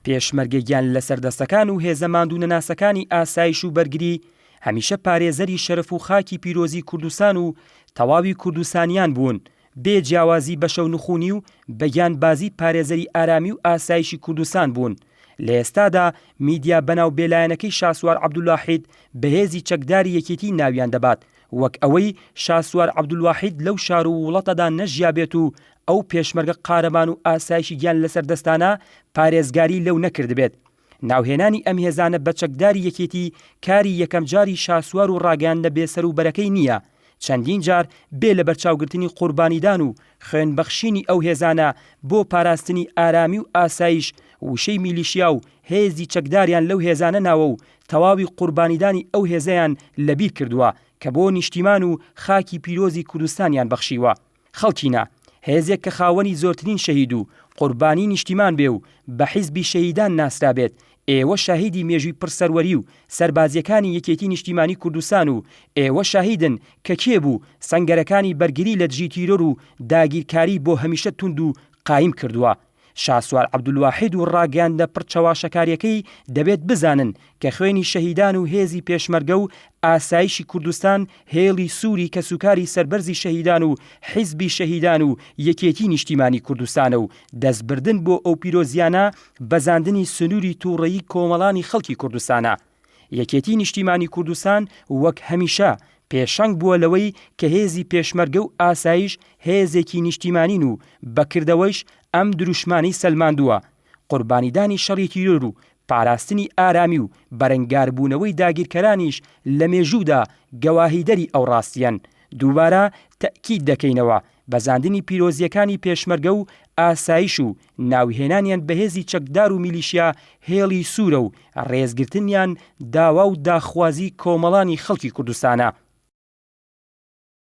پێشمەرگەیان لە سەردەستەکان و هێزە ماندوونەناسەکانی ئاسایش و بەرگری هەمیشە پارێزەری شەرەف و خاکی پیرۆزی کوردستان و تەواوی کوردستانیان بوون، بێ جیاوازی بەشە و نخوونی و بەگیان بازی پارێزەری ئارامی و ئاسایشی کوردستان بوون. لە ئێستادا میدیا بەناو بێلایەنەکەی شاسوار عەبدولواحید بەهێزی چەکداری یەکێتی ناویان دەبات، وەک ئەوەی شاسوار عەبدولواحید لەو شار و وڵەتەدا نەژیابێت و ئەو پێشمەرگە قارەمان و ئاسایشی گیان لەسەر دەستانە پارێزگاری لەو نەکردبێت. ناوهێنانی ئەم هێزانە بە چەکداری یەکێتی کاری یەکەم جاری شاسوار و ڕاگەیاندە بێسەر و بەرەکەی نییە. چەندین جار بێ لە بەرچاوگرتنی قوربانیدان و خوێنبەخشینی ئەو هێزانە بۆ پاراستنی ئارامی و ئاسایش وشەی میلیشیا و هێزی چەکداریان لەو هێزانە ناوە و تەواوی قوربانیدانی ئەو هێزەیان لەبیر کردووە کە بۆ نیشتیمان و خاکی پیرۆزی کوردستانیان بەخشیوە. خەڵکینە هێزێک کە خاوەنی زۆرترین شەهید و قوربانی نیشتیمان بێ و بە حیزبی شەهیدان ناسرابێت، ئێوە شاهیدی مێژووی پرسەروەری و سەربازیەکانی یەکێتی نیشتیمانی کوردستان و ئێوە شاهیدن کە کێبوو سەنگەرەکانی بەرگری لە دژی تیرۆر و داگیرکاری بۆ هەمیشە توند و قایم کردووە. شاسوار عەبدولواحید و ڕاگەیاندە پڕچەواشەکاریەکەی دەبێت بزانن کە خوێنی شەهیدان و هێزی پێشمەرگە و ئاسایشی کوردستان هێڵی سووری کە سوکاری سەربەرزی شەهیدان و حیزبی شەهیدان و یەکێتی نیشتیمانی کوردستانە و دەستبردن بۆ ئەو پیرۆزیانە بەزاندنی سنووری تووڕەیی کۆمەڵانی خەڵکی کوردستانە. یەکێتی نیشتیمانی کوردستان وەک هەمیشە پێشەنگ بووە لەوەی کە هێزی پێشمەرگە و ئاسایش هێزێکی نیشتیمانین و بەکردەوەیش ئەم دروشمانی سەلماندووە. قوربانیدانی شەڕی تیرۆر و پاراستنی ئارامی و بەرەنگاربوونەوەی داگیرکەرانیش لە مێژوودا گەواهیدەری ئەو ڕاستیان. دووبارە تەکید دەکەینەوە بەزاندنی پیرۆزیەکانی پێشمەرگە و ئاسایش و ناوهێنانیان بەهێزی چەکدار و میلیشیا هێڵی سوورە و ڕێزگرتنیان داوا و داخوازی کۆمەڵانی خەڵکی کوردستانە.